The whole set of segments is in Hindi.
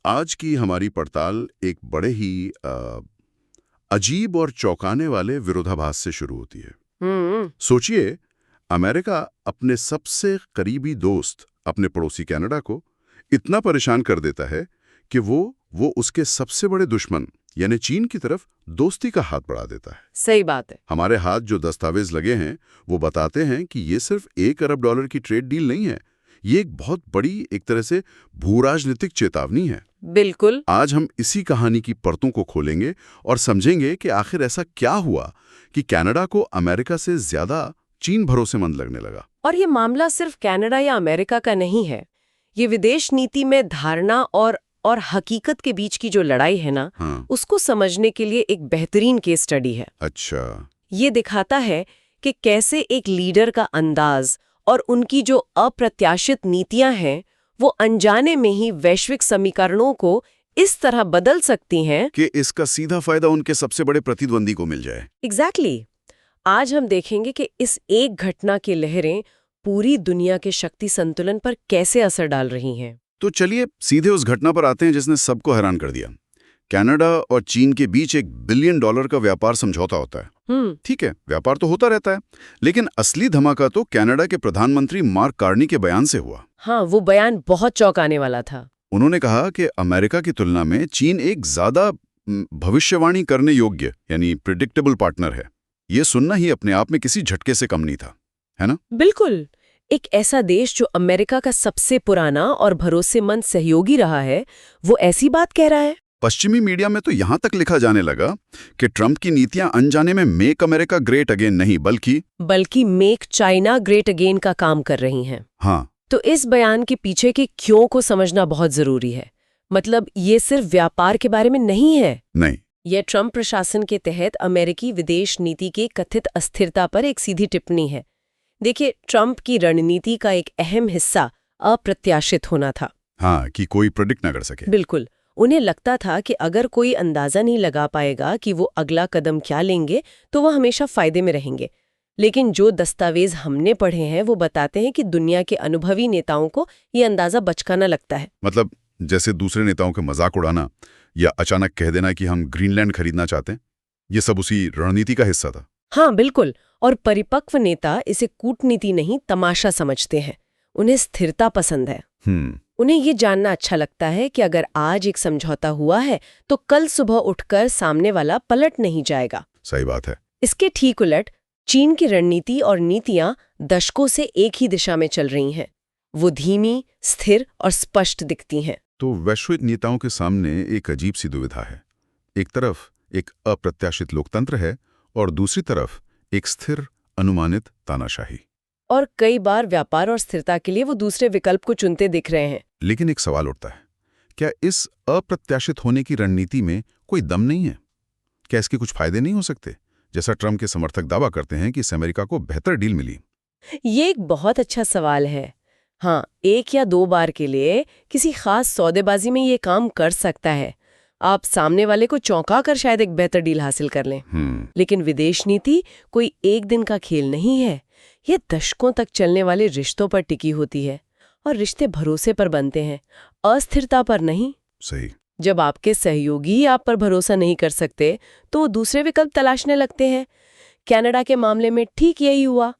आज की हमारी पड़ताल एक बड़े ही अजीब और चौंकाने वाले विरोधाभास से शुरू होती है। सोचिए, अमेरिका अपने सबसे करीबी दोस्त अपने पड़ोसी कनाडा को इतना परेशान कर देता है कि वो उसके सबसे बड़े दुश्मन यानी चीन की तरफ दोस्ती का हाथ बढ़ा देता है। सही बात है। हमारे हाथ जो दस्तावेज लगे हैं वो बताते हैं कि ये सिर्फ $1 अरब की ट्रेड डील नहीं है, ये एक बहुत बड़ी एक तरह से भूराजनीतिक चेतावनी है। बिल्कुल। आज हम इसी कहानी की परतों को खोलेंगे और समझेंगे कि आखिर ऐसा क्या हुआ कि कनाडा को अमेरिका से ज्यादा चीन भरोसेमंद लगने लगा। और ये मामला सिर्फ कनाडा या अमेरिका का नहीं है। ये विदेश नीति में धारणा और हकीकत के बीच की जो लड़ाई है ना, उसको समझने के लिए एक बेहतरीन केस स्टडी है। अच्छा। ये दिखाता है कि कैसे एक लीडर का अंदाज और उनकी जो अप्रत्याशित नीतियां हैं वो अनजाने में ही वैश्विक समीकरणों को इस तरह बदल सकती हैं कि इसका सीधा फायदा उनके सबसे बड़े प्रतिद्वंदी को मिल जाए। एग्जैक्टली। आज हम देखेंगे कि इस एक घटना की लहरें पूरी दुनिया के शक्ति संतुलन पर कैसे असर डाल रही हैं। तो चलिए सीधे उस घटना पर आते हैं जिसने सबको हैरान कर दिया। कनाडा और चीन के बीच $1 बिलियन का व्यापार समझौता होता है। ठीक है, व्यापार तो होता रहता है, लेकिन असली धमाका तो कनाडा के प्रधानमंत्री मार्क कार्नी के बयान से हुआ। हाँ, वो बयान बहुत चौंकाने वाला था। उन्होंने कहा कि अमेरिका की तुलना में चीन एक ज्यादा भविष्यवाणी करने योग्य यानी प्रिडिक्टेबल पार्टनर है। ये सुनना ही अपने आप में किसी झटके से कम नहीं था, है ना? बिल्कुल। एक ऐसा देश जो अमेरिका का सबसे पुराना और भरोसेमंद सहयोगी रहा है, वो ऐसी बात कह रहा है। पश्चिमी मीडिया में तो यहां तक लिखा जाने लगा कि ट्रंप की नीतियां अनजाने में मेक अमेरिका ग्रेट अगेन नहीं बल्कि मेक चाइना ग्रेट अगेन का काम कर रही हैं। हाँ। तो इस बयान के पीछे के क्यों को समझना बहुत जरूरी है। मतलब ये सिर्फ व्यापार के बारे में नहीं है। नहीं, यह ट्रंप प्रशासन के तहत अमेरिकी विदेश नीति के कथित अस्थिरता पर एक सीधी टिप्पणी है। देखिए, ट्रंप की रणनीति का एक अहम हिस्सा अप्रत्याशित होना था। हाँ, कि कोई प्रेडिक्ट ना कर सके। बिल्कुल। उन्हें लगता था कि अगर कोई अंदाजा नहीं लगा पाएगा कि वो अगला कदम क्या लेंगे तो वो हमेशा फायदे में रहेंगे। लेकिन जो दस्तावेज हमने पढ़े हैं वो बताते हैं कि दुनिया के अनुभवी नेताओं को ये अंदाजा बचकाना लगता है। मतलब जैसे दूसरे नेताओं के मजाक उड़ाना या अचानक कह देना कि हम ग्रीनलैंड खरीदना चाहते हैं, ये सब उसी रणनीति का हिस्सा था। हाँ, बिल्कुल। और परिपक्व नेता इसे कूटनीति नहीं, तमाशा समझते हैं। उन्हें स्थिरता पसंद है। उन्हें ये जानना अच्छा लगता है कि अगर आज एक समझौता हुआ है तो कल सुबह उठकर सामने वाला पलट नहीं जाएगा। सही बात है। इसके ठीक उलट चीन की रणनीति और नीतियां दशकों से एक ही दिशा में चल रही हैं। वो धीमी, स्थिर और स्पष्ट दिखती हैं। तो वैश्विक नेताओं के सामने एक अजीब सी दुविधा है। एक तरफ एक अप्रत्याशित लोकतंत्र है और दूसरी तरफ एक स्थिर, अनुमानित तानाशाही। और कई बार व्यापार और स्थिरता के लिए वो दूसरे विकल्प को चुनते दिख रहे हैं। लेकिन एक सवाल उठता है, क्या इस अप्रत्याशित होने की रणनीति में कोई दम नहीं है? क्या इसके कुछ फायदे नहीं हो सकते? जैसा ट्रंप के समर्थक दावा करते हैं कि इससे अमेरिका को बेहतर डील मिली। ये एक बहुत अच्छा सवाल है। हाँ, 1 या 2 बार के लिए किसी खास सौदेबाजी में ये काम कर सकता है। आप सामने वाले को चौंका कर शायद एक बेहतर डील हासिल कर लें। लेकिन विदेश नीति कोई एक दिन का खेल नहीं है। ये दशकों तक चलने वाले रिश्तों पर टिकी होती है और रिश्ते भरोसे पर बनते हैं, अस्थिरता पर नहीं। सही। जब आपके सहयोगी आप पर भरोसा नहीं कर सकते तो वो दूसरे विकल्प तलाशने लगते हैं। कनाडा के मामले में ठीक यही हुआ।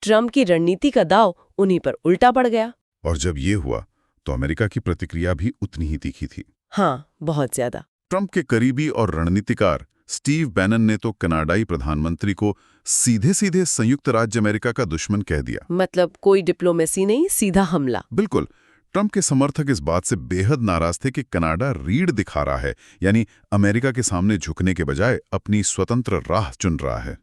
ट्रंप की रणनीति का दांव उन्हीं पर उल्टा पड़ गया। और जब ये हुआ तो अमेरिका की प्रतिक्रिया भी उतनी ही तीखी थी। हाँ, बहुत ज्यादा। ट्रंप के करीबी और रणनीतिकार स्टीव बैनन ने तो कनाडाई प्रधानमंत्री को सीधे सीधे संयुक्त राज्य अमेरिका का दुश्मन कह दिया। मतलब कोई डिप्लोमेसी नहीं, सीधा हमला। बिल्कुल। ट्रंप के समर्थक इस बात से बेहद नाराज थे कि कनाडा रीढ़ दिखा रहा है, यानी अमेरिका के सामने झुकने के बजाय अपनी स्वतंत्र राह चुन रहा है।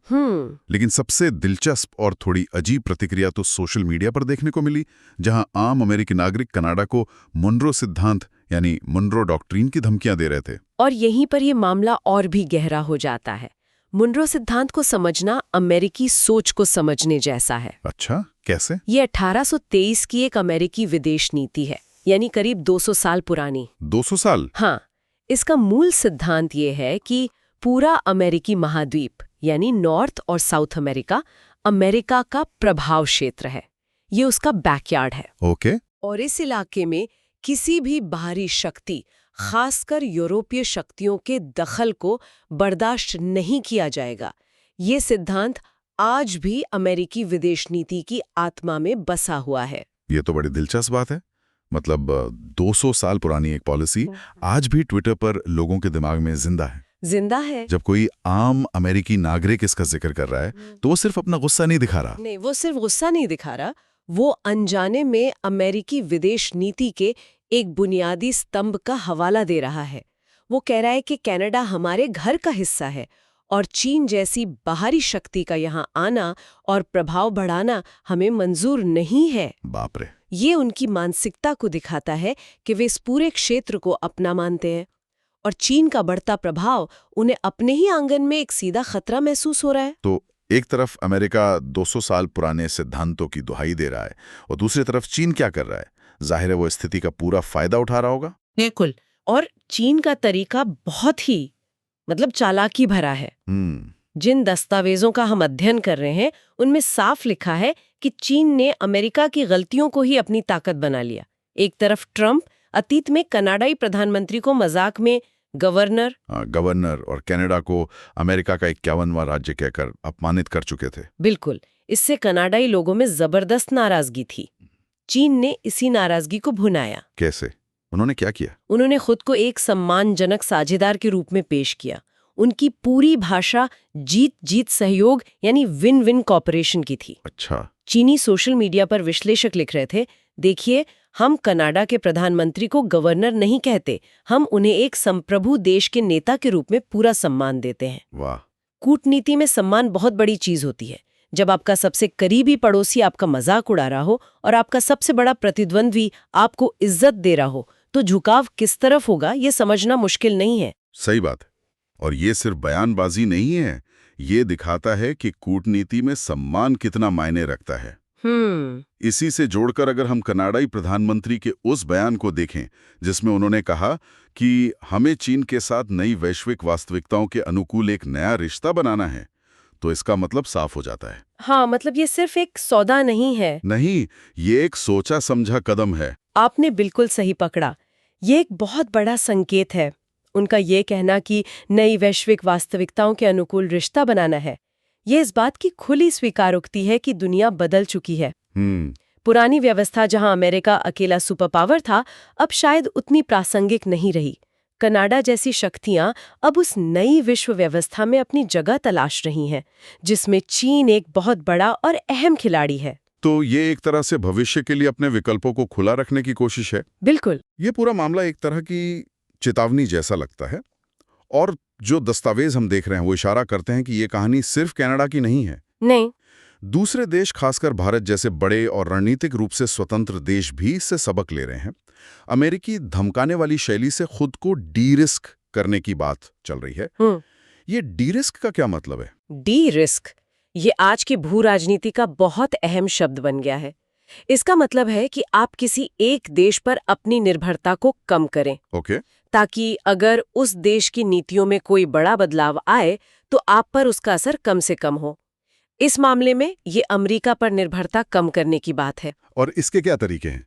लेकिन सबसे दिलचस्प और थोड़ी अजीब प्रतिक्रिया तो सोशल मीडिया पर देखने को मिली, जहां आम अमेरिकी नागरिक कनाडा को मुनरो सिद्धांत यानी मुनरो डॉक्ट्रीन की धमकियां दे रहे थे। और यहीं पर यह मामला और भी गहरा हो जाता है। मुनरो सिद्धांत को समझना अमेरिकी सोच को समझने जैसा है। अच्छा, कैसे? ये 1823 की एक अमेरिकी विदेश नीति है, यानी करीब 200 साल पुरानी। 200 साल? हाँ। इसका मूल सिद्धांत ये है कि पूरा अमेरिकी महाद्वीप यानी नॉर्थ और साउथ अमेरिका अमेरिका का प्रभाव क्षेत्र है। ये उसका बैकयार्ड है। ओके। और इस इलाके में किसी भी बाहरी शक्ति खासकर यूरोपीय शक्तियों के दखल को बर्दाश्त नहीं किया जाएगा। ये सिद्धांत आज भी अमेरिकी विदेश नीति की आत्मा में बसा हुआ है। ये तो बड़ी दिलचस्प बात है। मतलब 200 साल पुरानी एक पॉलिसी आज भी ट्विटर पर लोगों के दिमाग में जिंदा है। जब कोई आम अमेरिकी नागरिक इसका जिक्र कर रहा है तो वो सिर्फ अपना गुस्सा नहीं दिखा रहा। नहीं, वो सिर्फ गुस्सा नहीं दिखा रहा, वो अनजाने में अमेरिकी विदेश नीति के एक बुनियादी स्तंभ का हवाला दे रहा है। वो कह रहा है कि कनाडा हमारे घर का हिस्सा है और चीन जैसी बाहरी शक्ति का यहाँ आना और प्रभाव बढ़ाना हमें मंजूर नहीं है। बाप रे। ये उनकी मानसिकता को दिखाता है कि वे इस पूरे क्षेत्र को अपना मानते हैं और चीन का बढ़ता प्रभाव उन्हें अपने ही आंगन में एक सीधा खतरा महसूस हो रहा है। तो एक तरफ अमेरिका 200 साल पुराने सिद्धांतों की दुहाई दे रहा है और दूसरी तरफ चीन क्या कर रहा है? जाहिर है वो स्थिति का पूरा फायदा उठा रहा होगा। बिल्कुल, और चीन का तरीका बहुत ही चालाकी भरा है। जिन दस्तावेजों का हम अध्ययन कर रहे हैं उनमें साफ लिखा है कि चीन ने अमेरिका की गलतियों को ही अपनी ताकत बना लिया। एक तरफ ट्रंप अतीत में कनाडाई प्रधानमंत्री को मजाक में गवर्नर और कनाडा को अमेरिका का 51वां राज्य कहकर अपमानित कर चुके थे। बिल्कुल, इससे कनाडाई लोगों में जबरदस्त नाराजगी थी। चीन ने इसी नाराजगी को भुनाया। कैसे? उन्होंने क्या किया? उन्होंने खुद को एक सम्मानजनक साझेदार के रूप में पेश किया। उनकी पूरी भाषा जीत जीत सहयोग यानी विन विन कॉपरेशन की थी। अच्छा। चीनी सोशल मीडिया पर विश्लेषक लिख रहे थे, देखिए, हम कनाडा के प्रधानमंत्री को गवर्नर नहीं कहते, हम उन्हें एक संप्रभु देश के नेता के रूप में पूरा सम्मान देते हैं। वाह। कूटनीति में सम्मान बहुत बड़ी चीज होती है। जब आपका सबसे करीबी पड़ोसी आपका मजाक उड़ा रहा हो और आपका सबसे बड़ा प्रतिद्वंद्वी आपको इज्जत दे रहा हो तो झुकाव किस तरफ होगा ये समझना मुश्किल नहीं है। सही बात है। और ये सिर्फ बयानबाजी नहीं है, ये दिखाता है कि कूटनीति में सम्मान कितना मायने रखता है। इसी से जोड़कर अगर हम कनाडाई प्रधानमंत्री के उस बयान को देखें जिसमें उन्होंने कहा कि हमें चीन के साथ नई वैश्विक वास्तविकताओं के अनुकूल एक नया रिश्ता बनाना है, तो इसका मतलब साफ हो जाता है। हाँ, मतलब ये सिर्फ एक सौदा नहीं है। नहीं, ये एक सोचा समझा कदम है। आपने बिल्कुल सही पकड़ा। ये एक बहुत बड़ा संकेत है। उनका ये कहना कि नई वैश्विक वास्तविकताओं के अनुकूल रिश्ता बनाना है, ये इस बात की खुली स्वीकारोक्ति है कि दुनिया बदल चुकी है। पुरानी व्यवस्था जहां अमेरिका अकेला सुपर पावर था, अब शायद उतनी प्रासंगिक नहीं रही। कनाडा जैसी शक्तियां अब उस नई विश्व व्यवस्था में अपनी जगह तलाश रही हैं, जिसमें चीन एक बहुत बड़ा और अहम खिलाड़ी है। तो ये एक तरह से भविष्य के लिए अपने विकल्पों को खुला रखने की कोशिश है। बिल्कुल। ये पूरा मामला एक तरह की चेतावनी जैसा लगता है, और जो दस्तावेज हम देख रहे हैं वो इशारा करते हैं कि ये कहानी सिर्फ कनाडा की नहीं है। नहीं, दूसरे देश, खासकर भारत जैसे बड़े और रणनीतिक रूप से स्वतंत्र देश भी इससे सबक ले रहे हैं। अमेरिकी धमकाने वाली शैली से खुद को डी रिस्क करने की बात चल रही है। ये डी रिस्क का क्या मतलब है? डी रिस्क ये आज की भू राजनीति का बहुत अहम शब्द बन गया है। इसका मतलब है कि आप किसी एक देश पर अपनी निर्भरता को कम करें। ओके। ताकि अगर उस देश की नीतियों में कोई बड़ा बदलाव आए तो आप पर उसका असर कम से कम हो। इस मामले में ये अमेरिका पर निर्भरता कम करने की बात है। और इसके क्या तरीके हैं?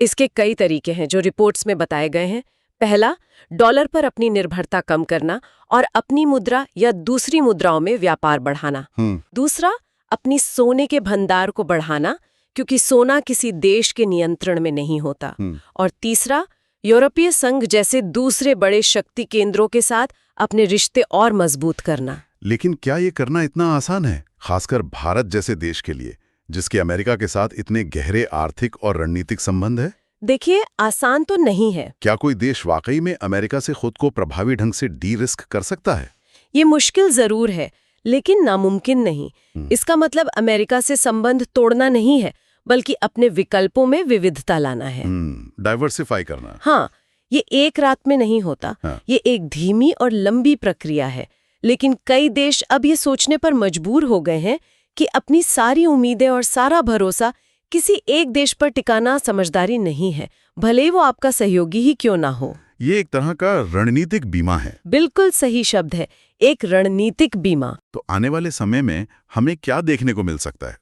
इसके कई तरीके हैं जो रिपोर्ट्स में बताए गए हैं। पहला, डॉलर पर अपनी निर्भरता कम करना और अपनी मुद्रा या दूसरी मुद्राओं में व्यापार बढ़ाना। दूसरा, अपनी सोने के भंडार को बढ़ाना, क्योंकि सोना किसी देश के नियंत्रण में नहीं होता। और तीसरा, यूरोपीय संघ जैसे दूसरे बड़े शक्ति केंद्रों के साथ अपने रिश्ते और मजबूत करना। लेकिन क्या ये करना इतना आसान है, खासकर भारत जैसे देश के लिए जिसके अमेरिका के साथ इतने गहरे आर्थिक और रणनीतिक संबंध है? देखिए, आसान तो नहीं है। क्या कोई देश वाकई में अमेरिका से खुद को प्रभावी ढंग से डी रिस्क कर सकता है? ये मुश्किल जरूर है, लेकिन नामुमकिन नहीं। इसका मतलब अमेरिका से संबंध तोड़ना नहीं है, बल्कि अपने विकल्पों में विविधता लाना है। डाइवर्सिफाई करना। हाँ, ये एक रात में नहीं होता। ये एक धीमी और लंबी प्रक्रिया है। लेकिन कई देश अब ये सोचने पर मजबूर हो गए हैं कि अपनी सारी उम्मीदें और सारा भरोसा किसी एक देश पर टिकाना समझदारी नहीं है, भले वो आपका सहयोगी ही क्यों ना हो। ये एक तरह का रणनीतिक बीमा है। बिल्कुल सही शब्द है, एक रणनीतिक बीमा। तो आने वाले समय में हमें क्या देखने को मिल सकता है?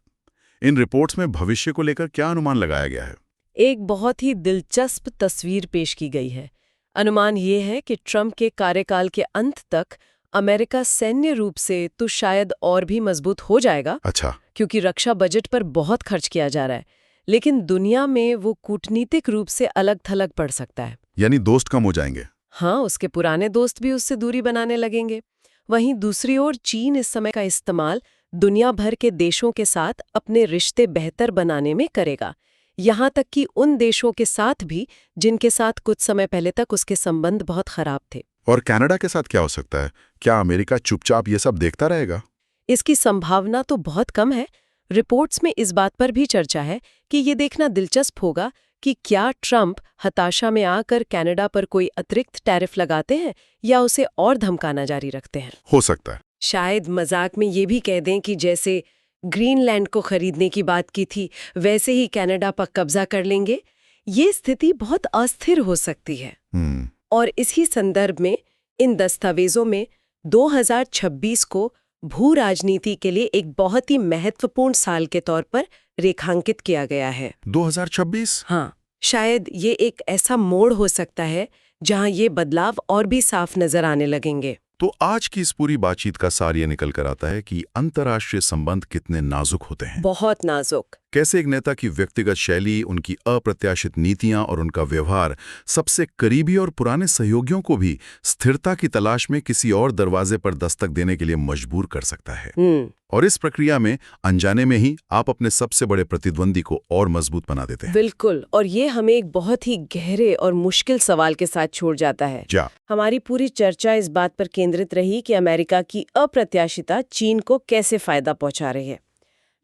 इन रिपोर्ट्स में भविष्य को लेकर क्या अनुमान लगाया गया है? एक बहुत ही दिलचस्प तस्वीर पेश की गई है। अनुमान ये है कि ट्रंप के कार्यकाल के अंत तक अमेरिका सैन्य रूप से तो शायद और भी मजबूत हो जाएगा, अच्छा। क्योंकि रक्षा बजट पर बहुत खर्च किया जा रहा है, लेकिन दुनिया में वो कूटनीतिक रूप से अलग थलग पड़ सकता है। यानी दोस्त कम हो जाएंगे। हाँ, उसके पुराने दोस्त भी उससे दूरी बनाने लगेंगे। वहीं दूसरी ओर चीन इस समय का इस्तेमाल दुनिया भर के देशों के साथ अपने रिश्ते बेहतर बनाने में करेगा, यहाँ तक कि उन देशों के साथ भी जिनके साथ कुछ समय पहले तक उसके संबंध बहुत खराब थे। और कनाडा के साथ क्या हो सकता है? क्या अमेरिका चुपचाप ये सब देखता रहेगा? इसकी संभावना तो बहुत कम है। रिपोर्ट्स में इस बात पर भी चर्चा है कि ये देखना दिलचस्प होगा कि क्या ट्रंप हताशा में आकर कनाडा पर कोई अतिरिक्त टैरिफ लगाते हैं या उसे और धमकाना जारी रखते हैं। हो सकता है। शायद मजाक में ये भी कह दें कि जैसे ग्रीनलैंड को खरीदने की बात की थी, वैसे ही कनाडा पर कब्जा कर लेंगे। ये स्थिति बहुत अस्थिर हो सकती है। और इसी संदर्भ में इन दस्तावेजों में 2026 को भू राजनीति के लिए एक बहुत ही महत्वपूर्ण साल के तौर पर रेखांकित किया गया है। 2026? हाँ, शायद ये एक ऐसा मोड़ हो सकता है जहां ये बदलाव और भी साफ नजर आने लगेंगे। तो आज की इस पूरी बातचीत का सार ये निकल कर आता है कि अंतर्राष्ट्रीय संबंध कितने नाजुक होते हैं। बहुत नाजुक। कैसे एक नेता की व्यक्तिगत शैली, उनकी अप्रत्याशित नीतियां और उनका व्यवहार सबसे करीबी और पुराने सहयोगियों को भी स्थिरता की तलाश में किसी और दरवाजे पर दस्तक देने के लिए मजबूर कर सकता है। और इस प्रक्रिया में अनजाने में ही आप अपने सबसे बड़े प्रतिद्वंदी को और मजबूत बना देते हैं। बिल्कुल। और ये हमें एक बहुत ही गहरे और मुश्किल सवाल के साथ छोड़ जाता है। हमारी पूरी चर्चा इस बात पर केंद्रित रही कि अमेरिका की अप्रत्याशितता चीन को कैसे फायदा पहुंचा रही है।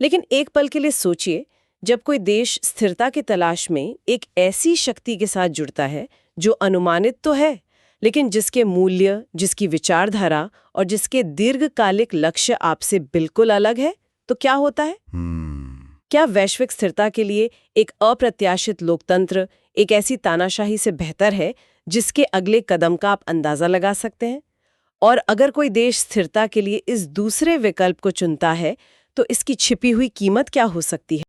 लेकिन एक पल के लिए सोचिए, जब कोई देश स्थिरता की तलाश में एक ऐसी शक्ति के साथ जुड़ता है जो अनुमानित तो है, लेकिन जिसके मूल्य, जिसकी विचारधारा और जिसके दीर्घकालिक लक्ष्य आपसे बिल्कुल अलग है, तो क्या होता है? क्या वैश्विक स्थिरता के लिए एक अप्रत्याशित लोकतंत्र एक ऐसी तानाशाही से बेहतर है जिसके अगले कदम का आप अंदाजा लगा सकते हैं? और अगर कोई देश स्थिरता के लिए इस दूसरे विकल्प को चुनता है, तो इसकी छिपी हुई कीमत क्या हो सकती है?